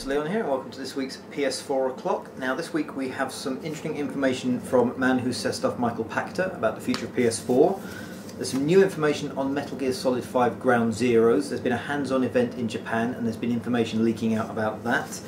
it's Leon here and welcome to this week's PS4 O'Clock. Now this week we have some interesting information from Man Who Says Stuff Michael Pachter about the future of PS4. There's some new information on Metal Gear Solid 5 Ground Zeroes. There's been a hands-on event in Japan and there's been information leaking out about that.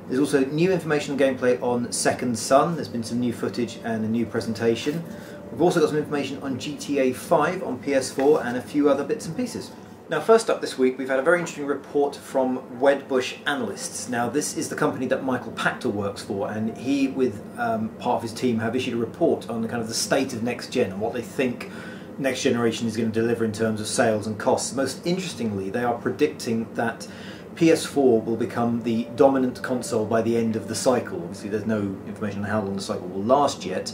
There's also new information and gameplay on Second Son. There's been some new footage and a new presentation. We've also got some information on GTA 5 on PS4 and a few other bits and pieces. Now first up this week we've had a very interesting report from Wedbush Analysts. Now this is the company that Michael Pachter works for, and he with part of his team have issued a report on the kind of the state of next gen and what they think next generation is going to deliver in terms of sales and costs. Most interestingly, they are predicting that PS4 will become the dominant console by the end of the cycle. Obviously there's no information on how long the cycle will last yet,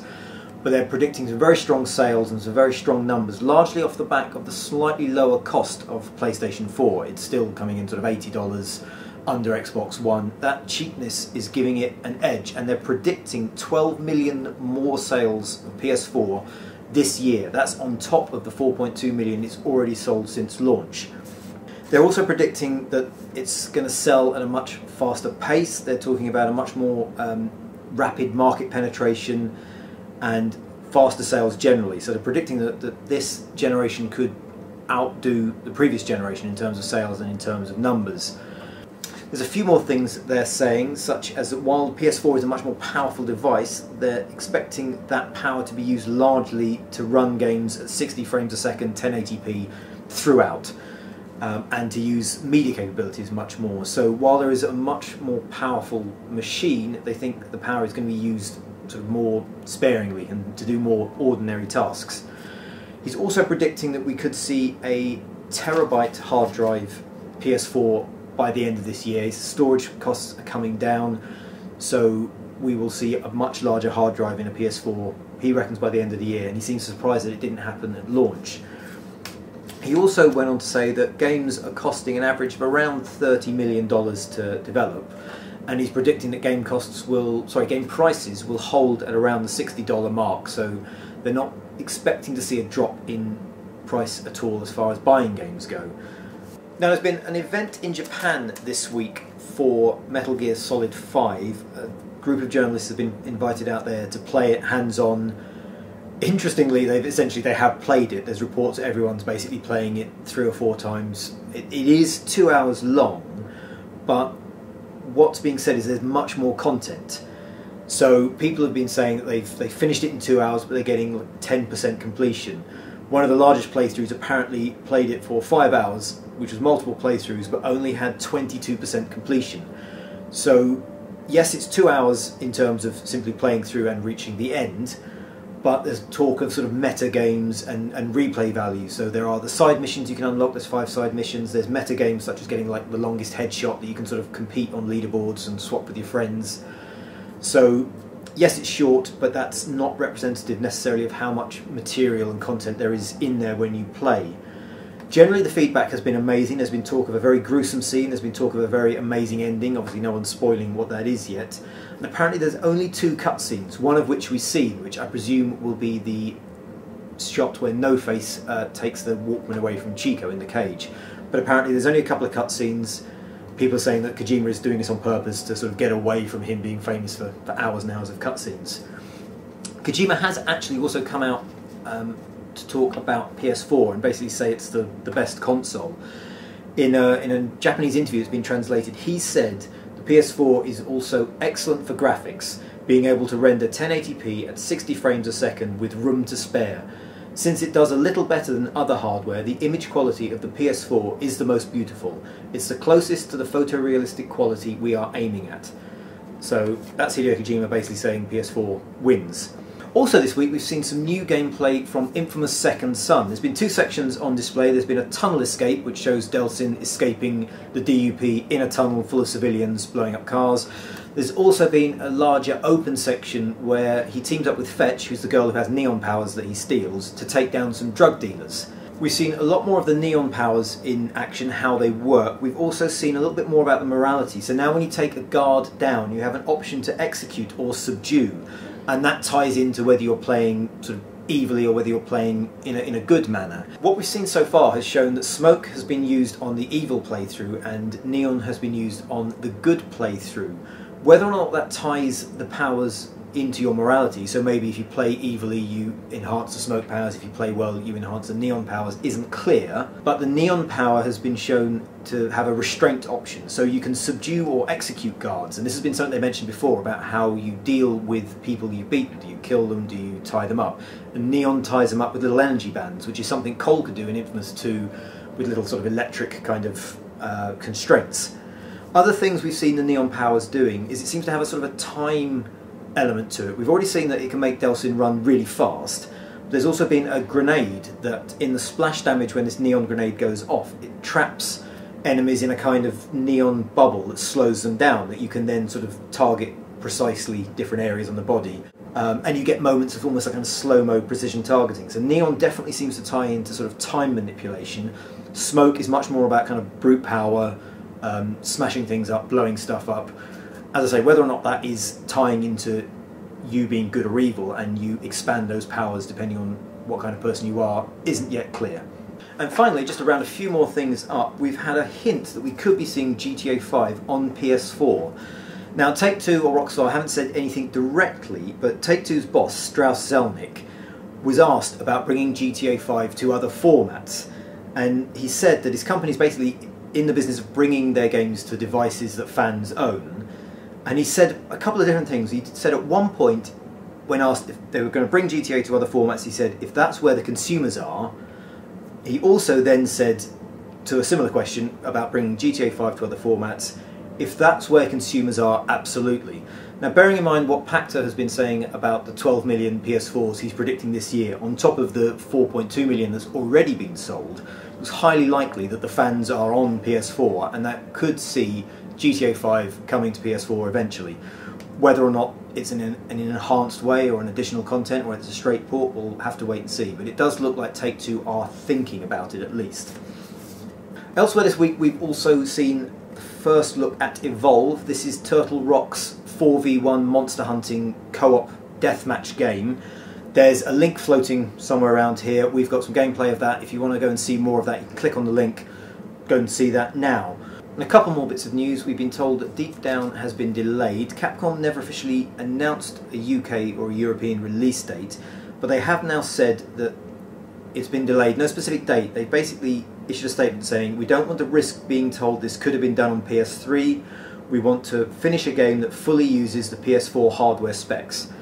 but they're predicting some very strong sales and some very strong numbers, largely off the back of the slightly lower cost of PlayStation 4. It's still coming in sort of $80 under Xbox One. That cheapness is giving it an edge, and they're predicting 12 million more sales of PS4 this year. That's on top of the 4.2 million it's already sold since launch. They're also predicting that it's going to sell at a much faster pace. They're talking about a much more rapid market penetration and faster sales generally. So they're predicting that this generation could outdo the previous generation in terms of sales and in terms of numbers. There's a few more things they're saying, such as that while PS4 is a much more powerful device, they're expecting that power to be used largely to run games at 60 frames a second, 1080p throughout, and to use media capabilities much more. So while there is a much more powerful machine, they think the power is going to be used sort of more sparingly and to do more ordinary tasks. He's also predicting that we could see a terabyte hard drive PS4 by the end of this year. His storage costs are coming down, so we will see a much larger hard drive in a PS4, he reckons, by the end of the year, and he seems surprised that it didn't happen at launch. He also went on to say that games are costing an average of around $30 million to develop, and he's predicting that game prices will hold at around the $60 mark, so they're not expecting to see a drop in price at all as far as buying games go. Now there's been an event in Japan this week for Metal Gear Solid 5. A group of journalists have been invited out there to play it hands-on. Interestingly, they have played it. There's reports that everyone's basically playing it 3 or 4 times. It is 2 hours long, but what's being said is there's much more content. So people have been saying that they've finished it in 2 hours, but they're getting 10% completion. One of the largest playthroughs apparently played it for 5 hours, which was multiple playthroughs, but only had 22% completion. So yes, it's 2 hours in terms of simply playing through and reaching the end, but there's talk of sort of meta games and replay value. So there are the side missions you can unlock. There's 5 side missions. There's meta games such as getting like the longest headshot that you can sort of compete on leaderboards and swap with your friends. So yes, it's short, but that's not representative necessarily of how much material and content there is in there when you play. Generally the feedback has been amazing. There's been talk of a very gruesome scene, there's been talk of a very amazing ending. Obviously no one's spoiling what that is yet. And apparently there's only 2 cutscenes, one of which we've seen, which I presume will be the shot where No-Face takes the Walkman away from Chico in the cage. But apparently there's only a couple of cutscenes. People are saying that Kojima is doing this on purpose to sort of get away from him being famous for hours and hours of cutscenes. Kojima has actually also come out to talk about PS4 and basically say it's the best console. In a Japanese interview that's been translated, he said the PS4 is also excellent for graphics, being able to render 1080p at 60 frames a second with room to spare. Since it does a little better than other hardware, the image quality of the PS4 is the most beautiful. It's the closest to the photorealistic quality we are aiming at. So that's Hideo Kojima basically saying PS4 wins. Also this week we've seen some new gameplay from inFamous Second Son. There's been 2 sections on display. There's been a tunnel escape which shows Delsin escaping the DUP in a tunnel full of civilians blowing up cars. There's also been a larger open section where he teams up with Fetch, who's the girl who has neon powers that he steals, to take down some drug dealers. We've seen a lot more of the neon powers in action, how they work. We've also seen a little bit more about the morality. So now when you take a guard down, you have an option to execute or subdue. And that ties into whether you're playing sort of evilly or whether you're playing in a good manner. What we've seen so far has shown that smoke has been used on the evil playthrough and neon has been used on the good playthrough. Whether or not that ties the powers into your morality, so maybe if you play evilly you enhance the smoke powers, if you play well you enhance the neon powers, isn't clear, but the neon power has been shown to have a restraint option, so you can subdue or execute guards, and this has been something they mentioned before about how you deal with people you beat. Do you kill them, do you tie them up? And neon ties them up with little energy bands, which is something Cole could do in inFamous 2 with little sort of electric kind of constraints. Other things we've seen the neon powers doing is it seems to have a sort of a time element to it. We've already seen that it can make Delsin run really fast. There's also been a grenade that in the splash damage when this neon grenade goes off, it traps enemies in a kind of neon bubble that slows them down, that you can then sort of target precisely different areas on the body. And you get moments of almost like kind of slow-mo precision targeting. So neon definitely seems to tie into sort of time manipulation. Smoke is much more about kind of brute power, smashing things up, blowing stuff up. As I say, whether or not that is tying into you being good or evil and you expand those powers depending on what kind of person you are isn't yet clear. And finally, just to round a few more things up, we've had a hint that we could be seeing GTA 5 on PS4. Now Take-Two or Rockstar haven't said anything directly, but Take-Two's boss, Strauss Zelnick, was asked about bringing GTA 5 to other formats, and he said that his company is basically in the business of bringing their games to devices that fans own. And he said a couple of different things. He said at one point, when asked if they were going to bring GTA to other formats, he said, if that's where the consumers are. He also then said, to a similar question about bringing GTA 5 to other formats, if that's where consumers are, absolutely. Now, bearing in mind what Pacta has been saying about the 12 million PS4s he's predicting this year, on top of the 4.2 million that's already been sold, it was highly likely that the fans are on PS4, and that could see GTA 5 coming to PS4 eventually. Whether or not it's in an enhanced way or an additional content or it's a straight port, we'll have to wait and see, but it does look like Take-Two are thinking about it at least. Elsewhere this week we've also seen the first look at Evolve. This is Turtle Rock's 4v1 monster hunting co-op deathmatch game. There's a link floating somewhere around here. We've got some gameplay of that. If you want to go and see more of that, you can click on the link, go and see that now. And a couple more bits of news. We've been told that Deep Down has been delayed. Capcom never officially announced a UK or a European release date, but they have now said that it's been delayed. No specific date. They basically issued a statement saying, we don't want to risk being told this could have been done on PS3. We want to finish a game that fully uses the PS4 hardware specs.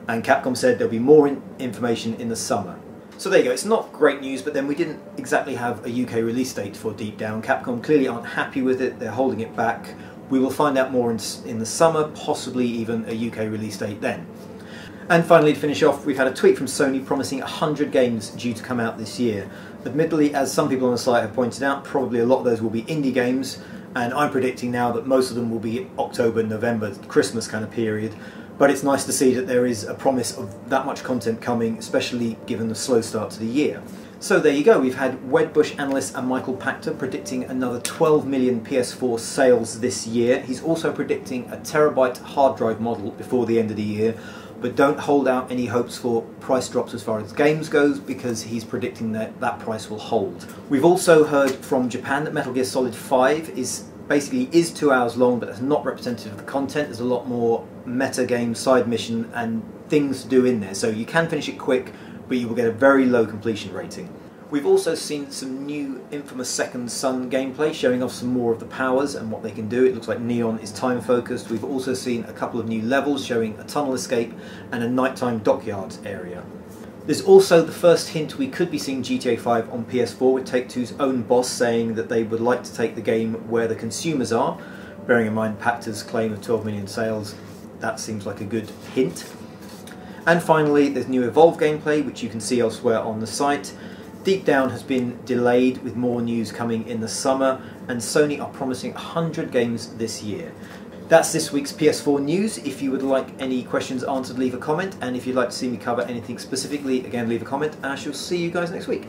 And Capcom said there'll be more information in the summer. So there you go, it's not great news, but then we didn't exactly have a UK release date for Deep Down. Capcom clearly aren't happy with it, they're holding it back. We will find out more in the summer, possibly even a UK release date then. And finally, to finish off, we've had a tweet from Sony promising 100 games due to come out this year. Admittedly, as some people on the site have pointed out, probably a lot of those will be indie games, and I'm predicting now that most of them will be October, November, Christmas kind of period. But it's nice to see that there is a promise of that much content coming, especially given the slow start to the year. So there you go, we've had Wedbush analyst and Michael Pacta predicting another 12 million PS4 sales this year. He's also predicting a terabyte hard drive model before the end of the year, but don't hold out any hopes for price drops as far as games goes, because he's predicting that that price will hold. We've also heard from Japan that Metal Gear Solid 5 is 2 hours long, but that's not representative of the content. There's a lot more meta game, side mission and things to do in there, so you can finish it quick, but you will get a very low completion rating. We've also seen some new inFamous Second Son gameplay showing off some more of the powers and what they can do. It looks like Neon is time focused. We've also seen a couple of new levels showing a tunnel escape and a nighttime dockyard area. There's also the first hint we could be seeing GTA 5 on PS4, with Take-Two's own boss saying that they would like to take the game where the consumers are. Bearing in mind Pacta's claim of 12 million sales, that seems like a good hint. And finally, there's new Evolve gameplay, which you can see elsewhere on the site. Deep Down has been delayed, with more news coming in the summer, and Sony are promising 100 games this year. That's this week's PS4 news. If you would like any questions answered, leave a comment, and if you'd like to see me cover anything specifically, again leave a comment, and I shall see you guys next week.